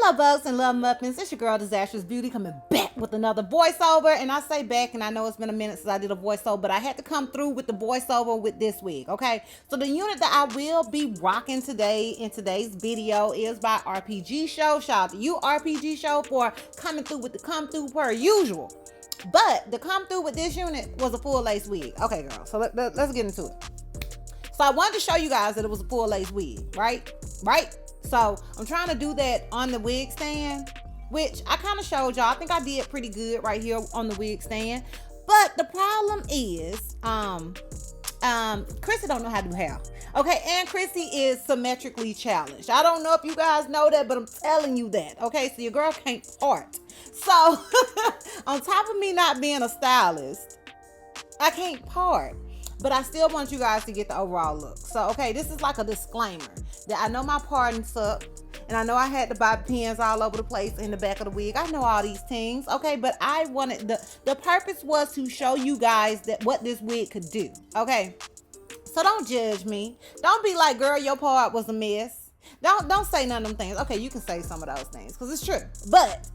love bugs and love muffins. It's your girl Disastrous Beauty coming back with another voiceover. And I say back, and I know it's been a minute since I did a voiceover, but I had to come through with the voiceover with this wig, okay? So the unit that I will be rocking today in today's video is by Rpgshow. Shout out to you, Rpgshow, for coming through with the come through per usual. But the come through with this unit was a full lace wig. Okay, girl, so let's get into it. So I wanted to show you guys that it was a full lace wig, right? So I'm trying to do that on the wig stand, which I kind of showed y'all. I think I did pretty good right here on the wig stand. But the problem is, Chrissy don't know how to do hair. Okay, and Chrissy is symmetrically challenged. I don't know if you guys know that, but I'm telling you that. Okay, so your girl can't part. So on top of me not being a stylist, I can't part. But I still want you guys to get the overall look. So, okay, this is like a disclaimer that I know my parting sucked, and I know I had to buy pins all over the place in the back of the wig. I know all these things, okay? But I wanted, the purpose was to show you guys that what this wig could do, okay? So don't judge me. Don't be like, girl, your part was a mess. Don't say none of them things. Okay, you can say some of those things because it's true. But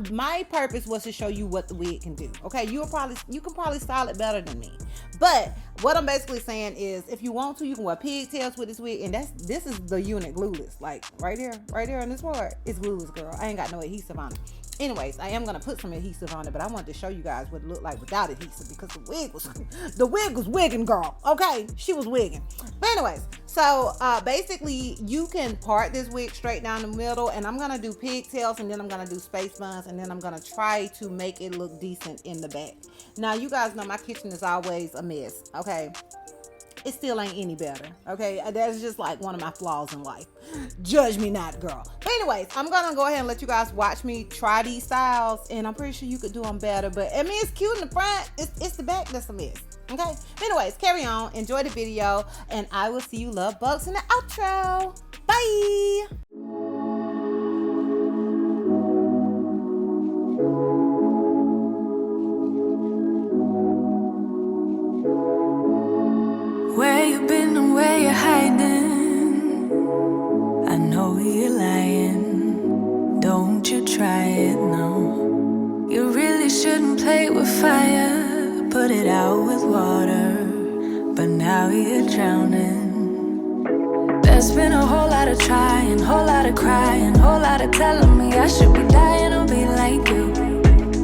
my purpose was to show you what the wig can do. Okay, you can probably style it better than me. But what I'm basically saying is, if you want to, you can wear pigtails with this wig, and this is the unit Glueless. Like right here in this part, it's Glueless, girl. I ain't got no adhesive on it. Anyways, I am gonna put some adhesive on it, but I wanted to show you guys what it looked like without adhesive because the wig was wigging, girl. Okay, she was wigging. But anyways, so basically you can part this wig straight down the middle, and I'm gonna do pigtails, and then I'm gonna do space buns, and then I'm gonna try to make it look decent in the back. Now you guys know my kitchen is always a mess. Okay, it still ain't any better. Okay, that's just like one of my flaws in life. Judge me not, girl. But anyways, I'm gonna go ahead and let you guys watch me try these styles, and I'm pretty sure you could do them better. But I mean, it's cute in the front. It's the back that's a mess. Okay, but anyways, carry on, enjoy the video, and I will see you love bugs in the outro. Bye. Where you been and where you hiding? I know you're lying. Don't you try it, no. You really shouldn't play with fire. Put it out with water, but now you're drowning. There's been a whole lot of trying, whole lot of crying, whole lot of telling me I should be dying or be like you,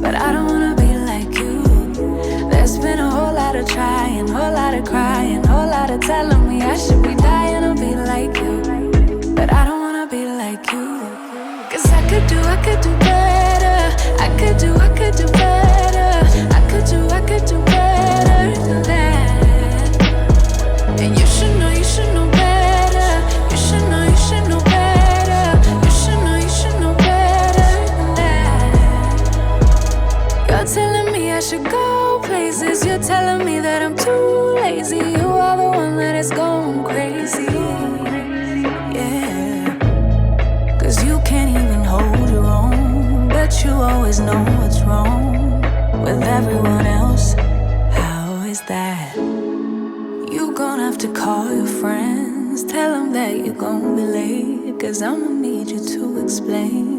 but I don't wanna be like you. There's been a whole lot of trying, whole lot of crying, whole lot of telling me I should be dying or be like you, but I don't wanna be like you. Cause I could do better. I could do better. I could do better than that. And you should know better. You should know better. You should know better than that. You're telling me I should go places. You're telling me that I'm too lazy. You are the one that is going crazy. Yeah. Cause you can't even hold your own, but you always know what's wrong with everyone else. How is that? You gonna have to call your friends, tell them that you're gonna be late, cause I'ma need you to explain.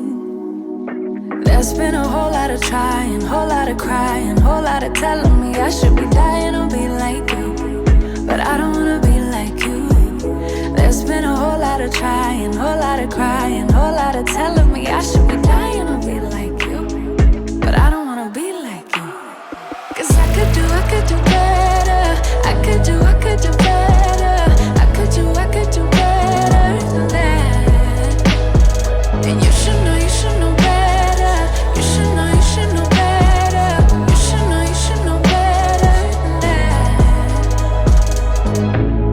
There's been a whole lot of trying, whole lot of crying, whole lot of telling me I should be dying or be like you, but I don't wanna be like you. There's been a whole lot of trying, whole lot of crying, whole lot of telling me I should be dying or be like you, but I don't wanna be like you. Cause I could do better. I could do better. I could do better than that. And you should know better. You should know better. You should know better than that.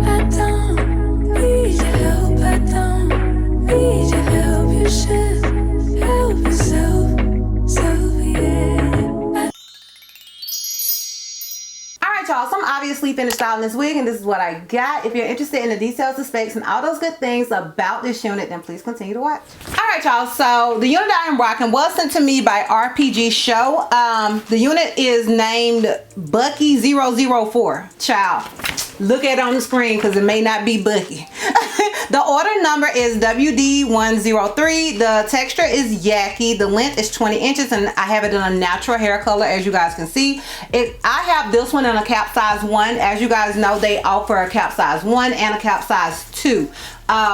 I don't need your help. I don't need your help. You should help yourself. Y'all, so I'm obviously finished styling this wig, and this is what I got. If you're interested in the details, the specs, and all those good things about this unit, then please continue to watch. Alright y'all, so the unit I am rocking was sent to me by Rpgshow. The unit is named Bucky 004. Child, look at it on the screen because it may not be booky. The order number is WD103. The texture is Yaki. The length is 20 inches and I have it in a natural hair color, as you guys can see. I have this one in a cap size 1. As you guys know, they offer a cap size 1 and a cap size 2.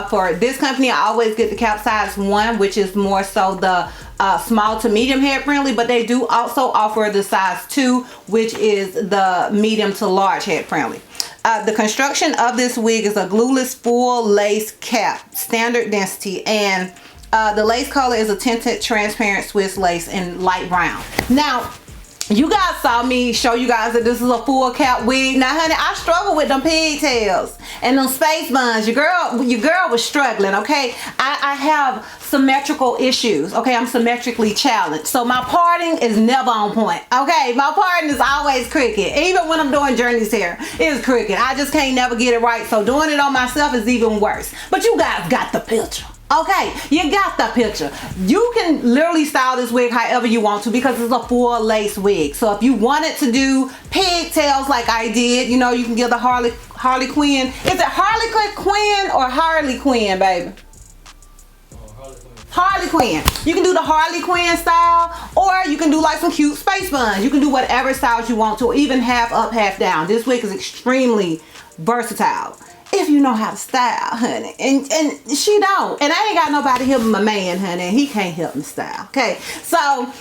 For this company, I always get the cap size 1, which is more so the small to medium head friendly, but they do also offer the size 2, which is the medium to large head friendly. The construction of this wig is a glueless full lace cap, standard density, and the lace color is a tinted transparent Swiss lace in light brown. Now, you guys saw me show you guys that this is a full cap wig. Now, honey, I struggle with them pigtails and them space buns. Your girl was struggling, okay? I have symmetrical issues, okay? I'm symmetrically challenged. So my parting is never on point, okay? My parting is always crooked. Even when I'm doing Journey's hair, it's crooked. I just can't never get it right. So doing it on myself is even worse. But you guys got the picture. Okay, you got the picture. You can literally style this wig however you want to because it's a full lace wig. So if you wanted to do pigtails like I did, you know, you can give the Harley Quinn. Is it Harley Quinn or Harley Quinn, baby? Harley Quinn. You can do the Harley Quinn style, or you can do like some cute space buns. You can do whatever styles you want to, or even half up, half down. This wig is extremely versatile. If you know how to style, honey. And she don't. And I ain't got nobody helping my man, honey. And he can't help me style. Okay. So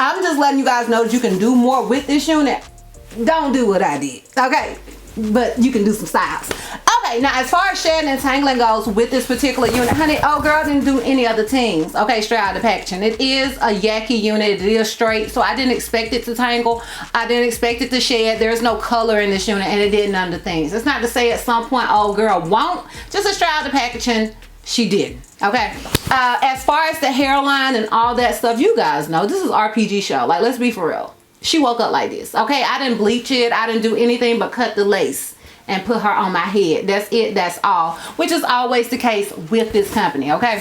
I'm just letting you guys know that you can do more with this unit. Don't do what I did. Okay. But you can do some styles. Okay, now as far as shedding and tangling goes with this particular unit, honey, oh girl didn't do any other things. Okay, straight out of the packaging. It is a Yaki unit. It is straight, so I didn't expect it to tangle. I didn't expect it to shed. There's no color in this unit, and it did none of the things. It's not to say at some point, oh girl won't. Just a straight out of the packaging, she didn't. Okay, as far as the hairline and all that stuff, you guys know this is Rpgshow. Like, let's be for real. She woke up like this. Okay, I didn't bleach it. I didn't do anything but cut the lace and put her on my head. That's it. That's all. Which is always the case with this company. Okay. And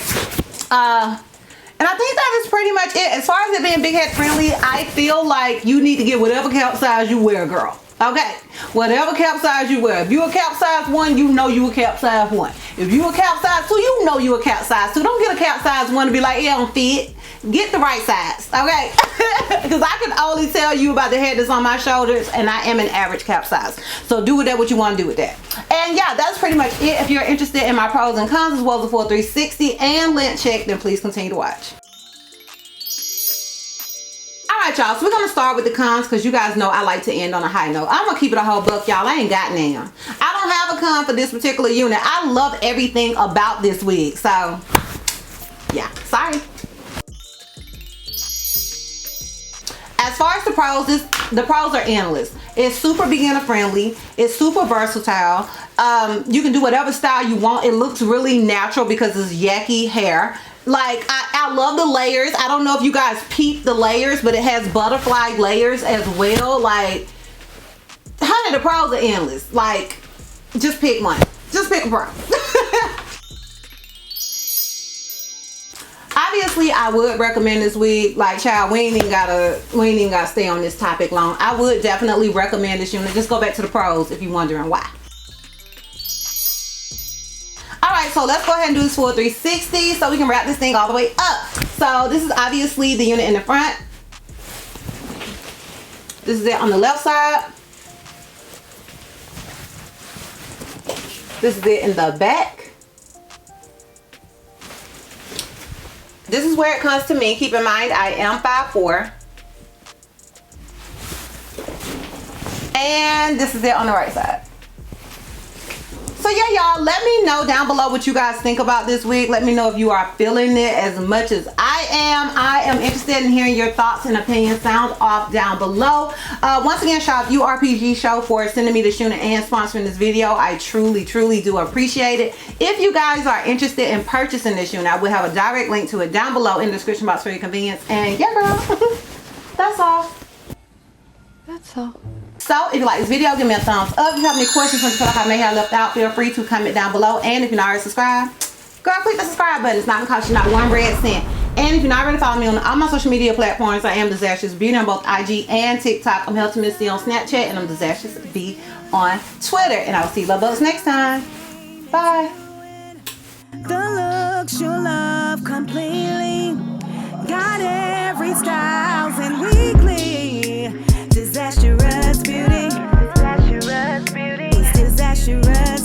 I think that is pretty much it. As far as it being big head friendly, I feel like you need to get whatever cap size you wear, girl. Okay, whatever cap size you wear. If you a cap size 1, you know you a cap size 1. If you a cap size 2, you know you a cap size 2. Don't get a cap size 1 to be like, it don't fit. Get the right size, okay? Because I can only tell you about the head that's on my shoulders, and I am an average cap size. So do with that what you want to do with that. And yeah, that's pretty much it. If you're interested in my pros and cons as well as the full 360 and lint check, then please continue to watch. Alright, y'all, so we're gonna start with the cons because you guys know I like to end on a high note. I'm gonna keep it a whole buck, y'all. I ain't got none. I don't have a con for this particular unit. I love everything about this wig. So yeah, sorry. As far as the pros are endless. It's super beginner friendly. It's super versatile. You can do whatever style you want. It looks really natural because it's Yaki hair. Like, I love the layers. I don't know if you guys peep the layers, but it has butterfly layers as well. Like, honey, the pros are endless. Like, just pick one. Just pick a pro. Obviously, I would recommend this wig. Like, child, we ain't even gotta stay on this topic long. I would definitely recommend this unit. Just go back to the pros if you're wondering why. Alright, so let's go ahead and do this full 360 so we can wrap this thing all the way up. So this is obviously the unit in the front. This is it on the left side. This is it in the back. This is where it comes to me. Keep in mind, I am 5'4". And this is it on the right side. So yeah, y'all, let me know down below what you guys think about this wig. Let me know if you are feeling it as much as I am. I am interested in hearing your thoughts and opinions. Sound off down below. Once again, shout out to you, Rpgshow, for sending me this unit and sponsoring this video. I truly do appreciate it. If you guys are interested in purchasing this unit, I will have a direct link to it down below in the description box for your convenience. And yeah, girl, that's all. That's all. So if you like this video, give me a thumbs up. If you have any questions or you feel like I may have left out, feel free to comment down below. And if you're not already subscribed, girl, click the subscribe button. It's not gonna cost you not one red cent. And if you're not already following me on all my social media platforms, I am DizastrousBeauty on both IG and TikTok. I'm Healthy Missy on Snapchat, and I'm DizastrousBeauty on Twitter. And I'll see you love bugs next time. Bye. The looks you love completely. Got every styles and weekly. Disastrous beauty. Disastrous beauty. Disastrous.